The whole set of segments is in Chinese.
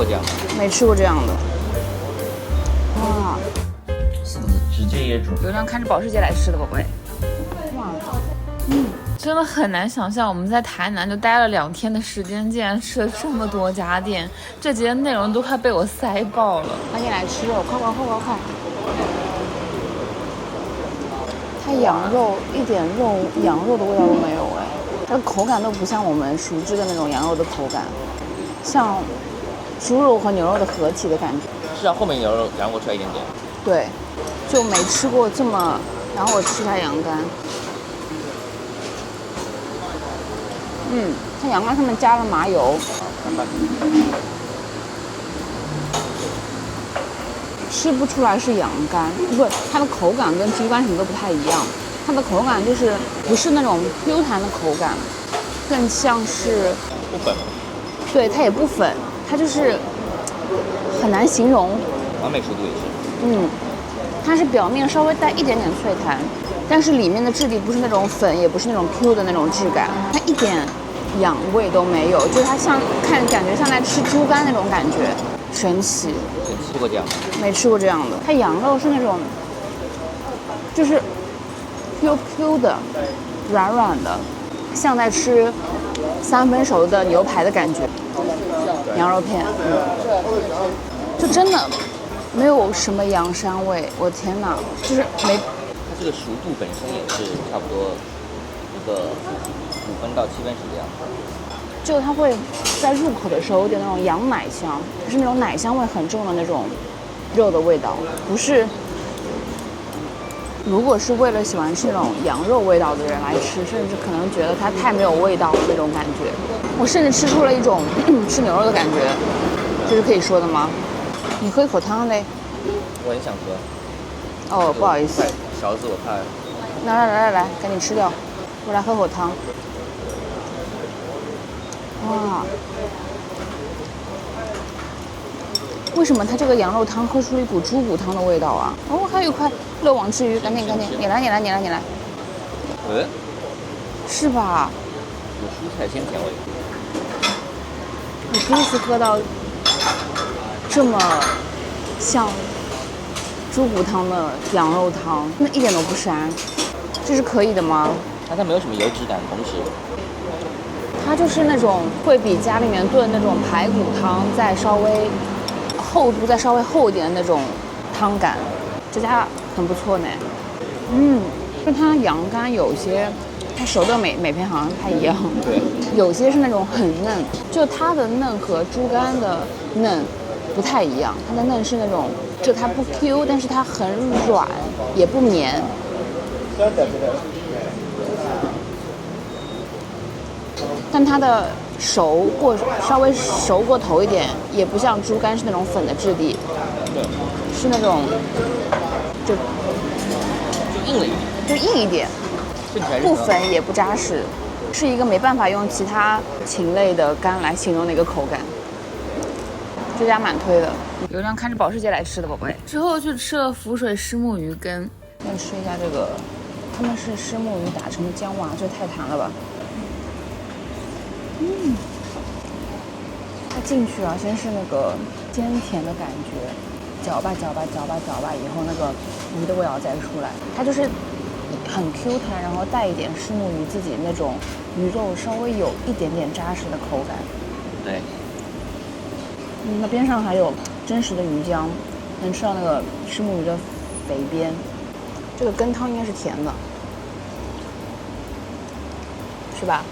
这样？没吃过这样的。哇，直接噎住。流量看着保时捷来吃的，宝贝。哇，真的很难想象，我们在台南就待了2天的时间，竟然吃了这么多家店，这节内容都快被我塞爆了。赶紧来吃肉，快！它羊肉一点羊肉的味道都没有哎，它的口感都不像我们熟知的那种羊肉的口感，像猪肉和牛肉的合体的感觉。是啊，后面牛肉羊肉出来一点点。对，就没吃过这么。然后我吃它羊肝，它羊肝上面加了麻油。吃不出来是羊肝，不，它的口感跟猪肝什么都不太一样。它的口感就是不是那种 Q 弹的口感，更像是不粉。对，它也不粉，它就是很难形容。完美熟度也是。它是表面稍微带一点点脆弹，但是里面的质地不是那种粉，也不是那种 Q 的那种质感，它一点羊味都没有，就是它感觉像在吃猪肝那种感觉，神奇。吃过这样？没吃过这样的。它羊肉是那种，就是 Q 的，软的，像在吃3分熟的牛排的感觉。羊肉片，就真的没有什么羊膻味。我天哪，就是没。它这个熟度本身也是差不多一个5分到7分熟的样子。就它会在入口的时候有点那种羊奶香，它是那种奶香味很重的那种肉的味道，不是。如果是为了喜欢吃那种羊肉味道的人来吃，甚至可能觉得它太没有味道的那种感觉。我甚至吃出了一种吃牛肉的感觉，这是可以说的吗？你喝一口汤嘞。我很想喝。哦，不好意思。勺子我怕。来，赶紧吃掉。我来喝口汤。哇，为什么它这个羊肉汤喝出了一股猪骨汤的味道啊？哦，还有一块漏网之鱼，赶紧，你来。是吧？有蔬菜鲜甜味。我第一次喝到这么像猪骨汤的羊肉汤，那一点都不膻，这是可以的吗？它没有什么油脂感，同时。它就是那种会比家里面炖那种排骨汤再稍微厚度再稍微厚一点的那种汤感，这家很不错呢。就它羊肝有些，它熟的每片好像不太一样，对，有些是那种很嫩，就它的嫩和猪肝的嫩不太一样，它的嫩是那种就它不 Q， 但是它很软，也不绵。但它的稍微熟过头一点，也不像猪肝是那种粉的质地，是那种就硬了一点，就硬一点，不粉也不扎实，是一个没办法用其他禽类的肝来形容的一个口感。这家蛮推的，流量看着保时捷来吃的，宝贝。之后去吃了浮水虱目鱼羹，再吃一下这个，他们是虱目鱼打成的姜哇，这太弹了吧。它进去啊，先是那个鲜甜的感觉，搅吧以后那个鱼的味道再出来，它就是很 Q 弹，然后带一点虱目鱼自己那种鱼肉稍微有一点点扎实的口感。对。那边上还有真实的鱼浆，能吃到那个虱目鱼的肥边。这个羹汤应该是甜的，是吧？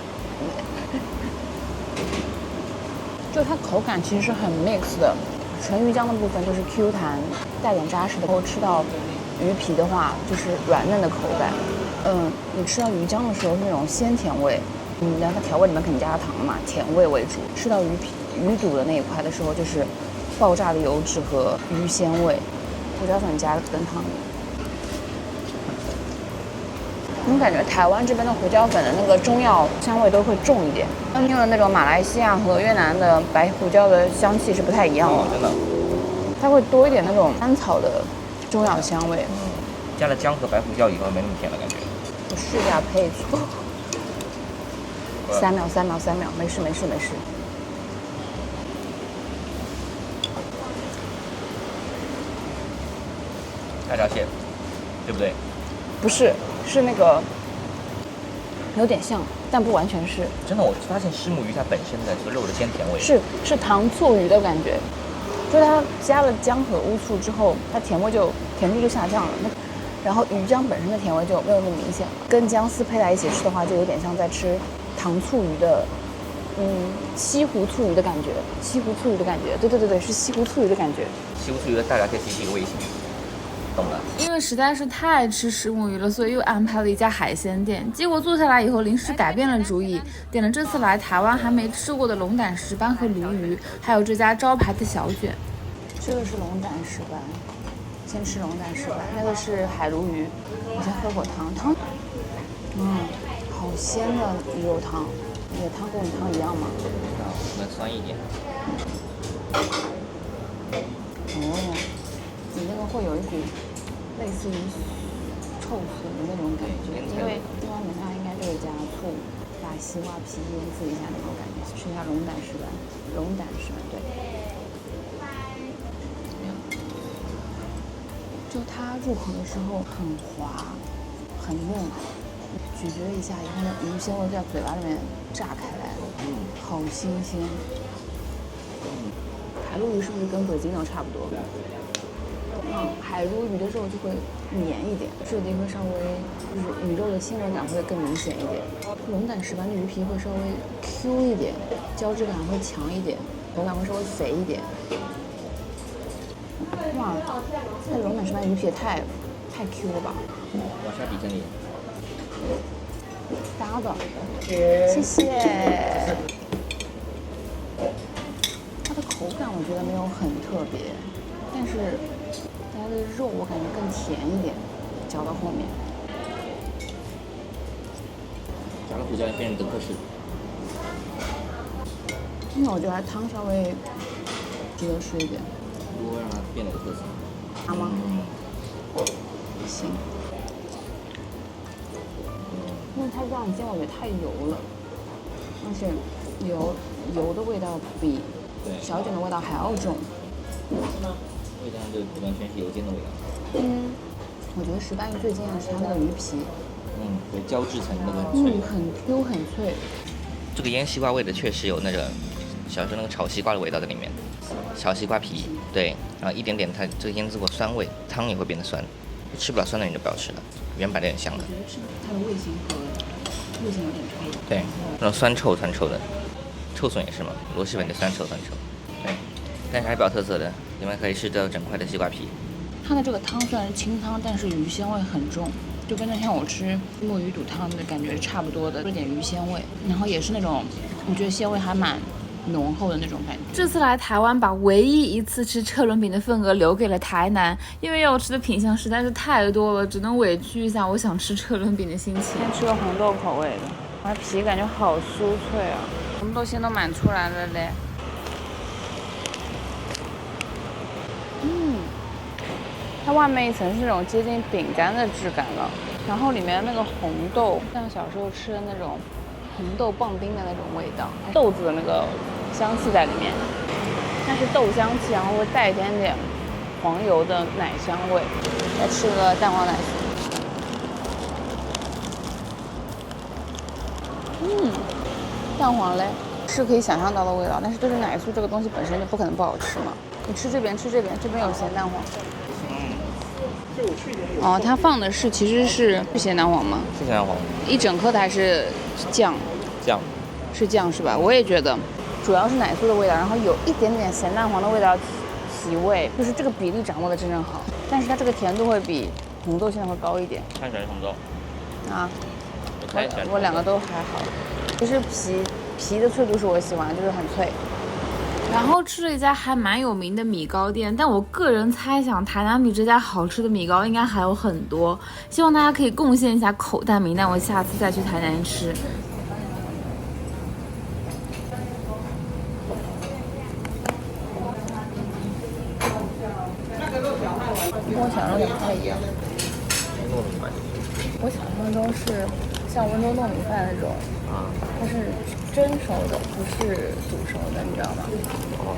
就它口感其实是很 mix 的，纯鱼浆的部分就是 Q 弹，带点扎实的，然后吃到鱼皮的话就是软嫩的口感。你吃到鱼浆的时候是那种鲜甜味，然后它调味里面肯定加了糖嘛，甜味为主。吃到鱼肚的那一块的时候就是爆炸的油脂和鱼鲜味。胡椒粉加了羹汤。我感觉台湾这边的胡椒粉的那个中药香味都会重一点，跟用的那种马来西亚和越南的白胡椒的香气是不太一样的。真的，它会多一点那种甘草的中药香味。加了姜和白胡椒以后没那么甜了感觉。我试一下配醋。3秒，没事。大闸蟹，对不对？不是，是那个有点像，但不完全是。真的，我发现虱目鱼它本身的这个肉的鲜甜味是糖醋鱼的感觉，就是它加了姜和乌醋之后，它甜度就下降了。然后鱼浆本身的甜味就没有那么明显了。跟姜丝配在一起吃的话，就有点像在吃糖醋鱼的，西湖醋鱼的感觉。西湖醋鱼的感觉，对，是西湖醋鱼的感觉。西湖醋鱼的大闸蟹其实是一个味型，懂了。因为实在是太爱吃石目鱼了，所以又安排了一家海鲜店。结果坐下来以后，临时改变了主意，点了这次来台湾还没吃过的龙胆石斑和鲈鱼，还有这家招牌的小卷。这个是龙胆石斑，先吃龙胆石斑，那个是海鲈鱼。我先喝口汤，好鲜的鱼肉汤。你的汤跟我们汤一样吗？我们酸一点。你那个会有一股类似于臭笋的那种感觉，因为地方美它应该就是加醋，把西瓜皮腌制一下那种感觉。吃一下龙胆石斑，对。就它入口的时候很滑，很嫩，咀嚼一下以后，那鱼鲜味在嘴巴里面炸开来了，好新鲜。海鲈鱼是不是跟北京肉差不多？海鲈鱼的肉就会黏一点，质地会稍微就是鱼肉的腥味感会更明显一点。龙胆石斑的鱼皮会稍微 Q 一点，胶质感会强一点，口感会稍微肥一点。哇，那龙胆石斑鱼皮也太 Q 了吧！往下比这里。搭的，谢谢。它的口感我觉得没有很特别，但是它的肉我感觉更甜一点，嚼到后面。加了胡椒变成德克士。因为我觉得它汤稍微值得吃一点。如果让它变了个特色。好吗？行。因为它这样煎我觉得太油了，而且油的味道比小卷的味道还要重。味道就完全是油煎的味道。我觉得石斑鱼最惊艳的是它那个鱼皮。对，胶质层那个很脆。很 Q 很脆。这个腌西瓜味的确实有那个小时候那个炒西瓜的味道在里面，小西瓜皮，对，然后一点点它这个腌制过酸味，汤也会变得酸，吃不了酸的人就不要吃了，原版的很香的。我觉得是它的味型和味型有点差异。对，那种酸臭的，臭笋也是嘛，螺蛳粉的酸臭，对，但是还比较特色的，你们可以吃到整块的西瓜皮。它的这个汤虽然是清汤，但是鱼鲜味很重，就跟那天我吃墨鱼肚汤的感觉差不多的，有点鱼鲜味，然后也是那种我觉得鲜味还蛮浓厚的那种感觉。这次来台湾，把唯一一次吃车轮饼的份额留给了台南，因为要吃的品项实在是太多了，只能委屈一下我想吃车轮饼的心情。先吃个红豆口味的，它皮感觉好酥脆啊，红豆馅都满出来了嘞。它外面一层是那种接近饼干的质感了，然后里面那个红豆像小时候吃的那种红豆棒丁的那种味道，豆子的那个香气在里面，但是豆香气，然后会带一点点黄油的奶香味。再吃个蛋黄奶酥，蛋黄嘞是可以想象到的味道，但是就是奶酥这个东西本身就不可能不好吃嘛。你吃这边，这边有咸蛋黄。哦，它放的是其实是咸蛋黄吗？是咸蛋黄，一整颗的还是酱？酱，是酱是吧？我也觉得，主要是奶酥的味道，然后有一点点咸蛋黄的味道提味，就是这个比例掌握的真正好。但是它这个甜度会比红豆馅会高一点。太喜欢红豆啊？我两个都还好，其实皮的脆度是我喜欢，就是很脆。然后吃了一家还蛮有名的米糕店，但我个人猜想台南比这家好吃的米糕应该还有很多，希望大家可以贡献一下口袋名单，我下次再去台南吃。跟我想象中不太一样。我想象中是像温州糯米饭那种，它是蒸熟的，不是煮熟的，你知道吗？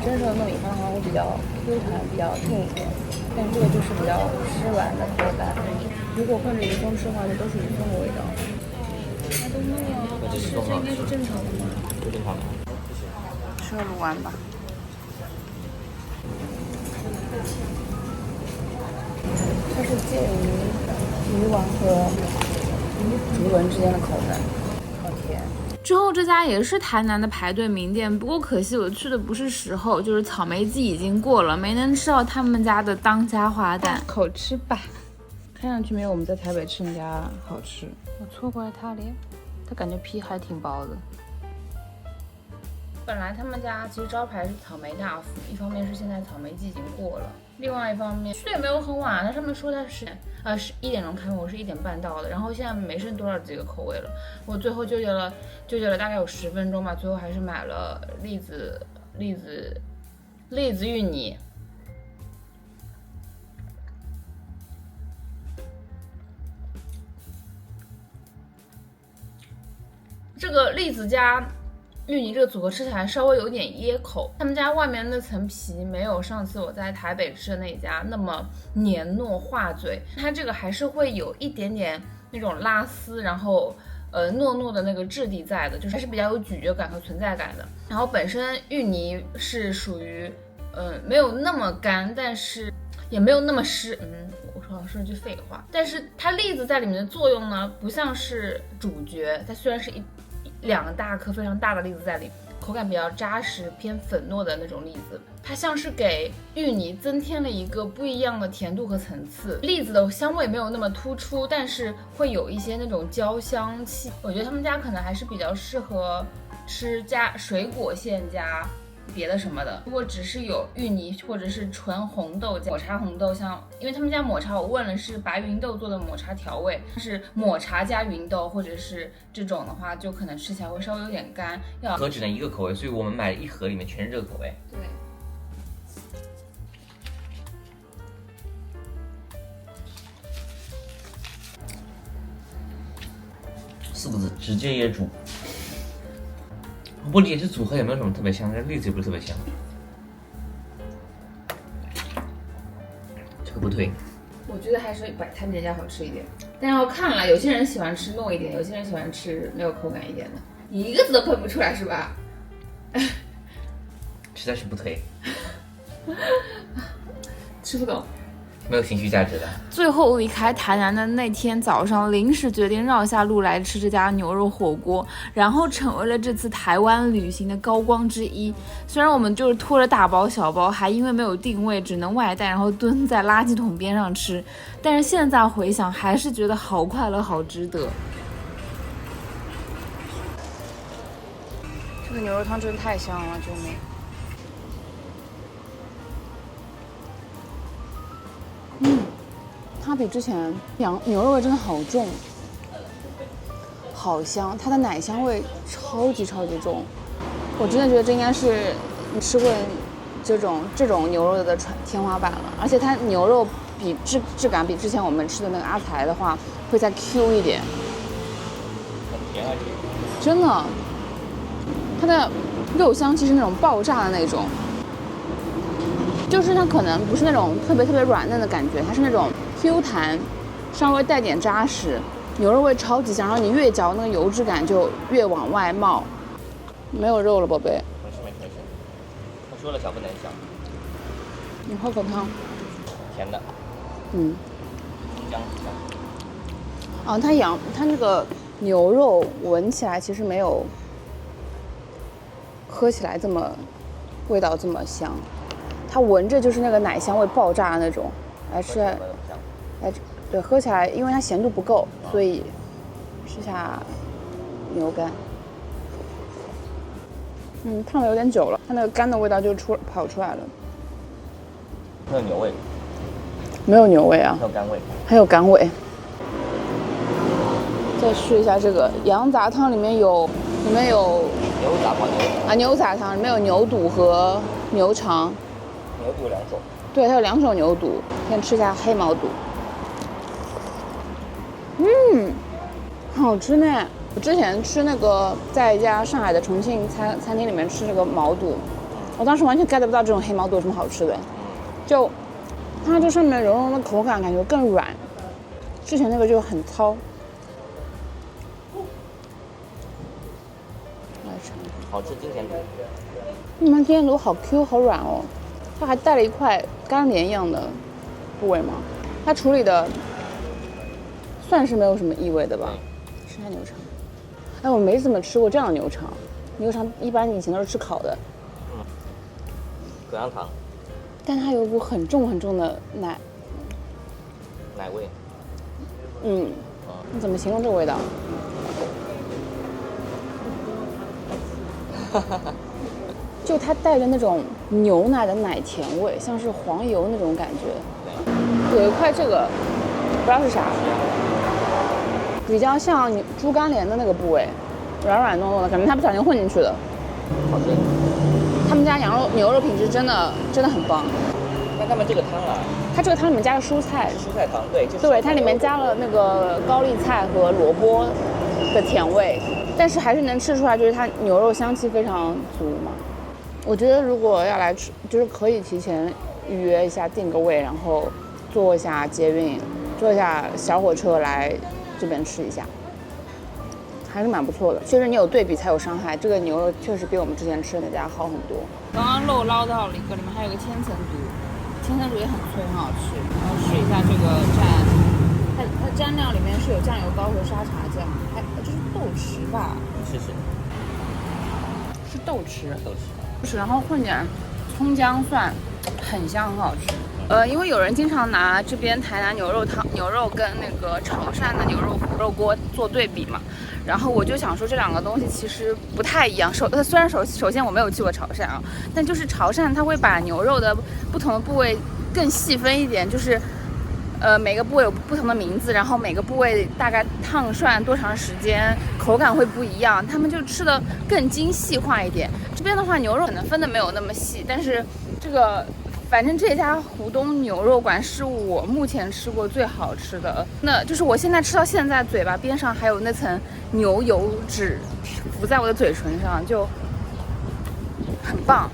蒸熟的糯米饭的话会比较 Q 弹，比较硬一点，但这个就是比较湿软的口感。如果混着鱼松吃的话，就都是鱼松的味道。它都糯啊，这应该是正常的吗？不正常的。吃个卤丸吧。它是介于鱼丸和竹轮之间的口感，好甜。之后这家也是台南的排队名店，不过可惜我去的不是时候，就是草莓季已经过了，没能吃到他们家的当家花旦。口吃吧，看上去没有我们在台北吃那家好吃。我错过了它了，它感觉皮还挺薄的。本来他们家其实招牌是草莓大福，一方面是现在草莓季已经过了，另外一方面去的也没有很晚，它上面说它是1点钟开门，我是1点半到的，然后现在没剩多少几个口味了，我最后纠结了大概有10分钟吧，最后还是买了栗子芋泥。这个栗子加芋泥这个组合吃起来稍微有点噎口，他们家外面那层皮没有上次我在台北吃的那家那么黏糯化嘴，它这个还是会有一点点那种拉丝，然后糯糯的那个质地在的，就是还是比较有咀嚼感和存在感的。然后本身芋泥是属于没有那么干，但是也没有那么湿，我说了句废话。但是它栗子在里面的作用呢，不像是主角，它虽然是2大颗非常大的栗子在里，口感比较扎实偏粉糯的那种栗子，它像是给芋泥增添了一个不一样的甜度和层次。栗子的香味没有那么突出，但是会有一些那种焦香气。我觉得他们家可能还是比较适合吃加水果馅加别的什么的。如果只是有芋泥或者是纯红豆加抹茶红豆，像因为他们家抹茶我问了是白芸豆做的抹茶调味，是抹茶加芸豆或者是这种的话，就可能吃起来会稍微有点干。盒只能一个口味，所以我们买了一盒，里面全是这个口味。对。4个字，直接噎住。不理解这组合也没有什么特别香，这栗子也不是特别香，这个不推。我觉得还是摆摊这家好吃一点，但要看了，有些人喜欢吃糯一点，有些人喜欢吃没有口感一点的。你一个字都喷不出来是吧？实在是不推，吃不懂。没有情绪价值的。最后离开台南的那天早上，临时决定绕下路来吃这家牛肉火锅，然后成为了这次台湾旅行的高光之一。虽然我们就是拖着大包小包，还因为没有定位只能外带，然后蹲在垃圾桶边上吃，但是现在回想还是觉得好快乐好值得。这个牛肉汤真的太香了，救命！它比之前牛肉味真的好重，好香，它的奶香味超级重。我真的觉得这应该是吃过这种牛肉的天花板了，而且它牛肉比质感比之前我们吃的那个阿财的话会再 Q 一点，很甜而且真的，它的肉香气是那种爆炸的那种，就是它可能不是那种特别软嫩的感觉，它是那种 Q 弹，稍微带点扎实，牛肉味超级香，然后你越嚼那个油脂感就越往外冒。没有肉了，宝贝。没事，我说了小不能小。你喝口汤。甜的。姜。它那个牛肉闻起来其实没有喝起来这么味道这么香，它闻着就是那个奶香味爆炸的那种。来吃，对，喝起来因为它咸度不够，所以吃下牛肝。烫的有点久了，它那个干的味道就跑出来了。没有牛味。没有牛味啊。还有甘味。还有甘味。再试一下这个羊杂汤，里面有牛杂汤牛杂汤里面有牛肚和牛肠。牛肚有2种。对，它有2种牛肚。先吃一下黑毛肚。很好吃呢。我之前吃那个在一家上海的重庆餐厅里面吃这个毛肚，我当时完全 get 不到这种黑毛肚有什么好吃的，就它这上面绒绒的口感感觉更软，之前那个就很糙。来尝，好吃金田肚。你们今天卤好 Q 好软哦，它还带了一块干莲一样的部位吗？它处理的算是没有什么异味的吧？吃下牛肠，哎，我没怎么吃过这样的牛肠，牛肠一般以前都是吃烤的，葛香糖，但它有一股很重很重的奶味。你怎么形容这个味道？就它带着那种牛奶的奶甜味，像是黄油那种感觉。有一块这个不知道是啥，比较像猪肝连的那个部位，软软糯糯的，感觉它不小心混进去的。好吃。他们家牛肉品质真的很棒。那他们这个汤啊，它这个汤里面加了蔬菜汤，对，就是对，它里面加了那个高丽菜和萝卜的甜味，但是还是能吃出来，就是它牛肉香气非常足嘛。我觉得如果要来吃，就是可以提前预约一下，订个位，然后坐一下捷运，坐一下小火车来这边吃一下，还是蛮不错的。确实你有对比才有伤害，这个牛肉确实比我们之前吃的那家好很多。刚刚漏捞到了一个，里面还有个千层肚，千层肚也很脆，很好吃。然后试一下这个蘸，它蘸料里面是有酱油膏和沙茶酱，还这是豆豉吧？是豆豉，然后混点葱姜蒜，很香，很好吃。因为有人经常拿这边台南牛肉跟那个潮汕的牛肉火肉锅做对比嘛，然后我就想说这两个东西其实不太一样。虽然首先我没有去过潮汕啊，但就是潮汕它会把牛肉的不同的部位更细分一点，就是每个部位有不同的名字，然后每个部位大概烫涮多长时间，口感会不一样，他们就吃的更精细化一点。这边的话牛肉可能分的没有那么细，但是这个反正这家湖东牛肉馆是我目前吃过最好吃的，那就是我现在吃到现在嘴巴边上还有那层牛油脂浮在我的嘴唇上，就很棒。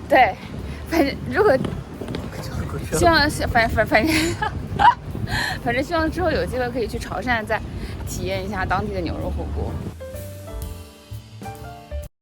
对，反正如果希望反正希望之后有机会可以去潮汕再体验一下当地的牛肉火锅。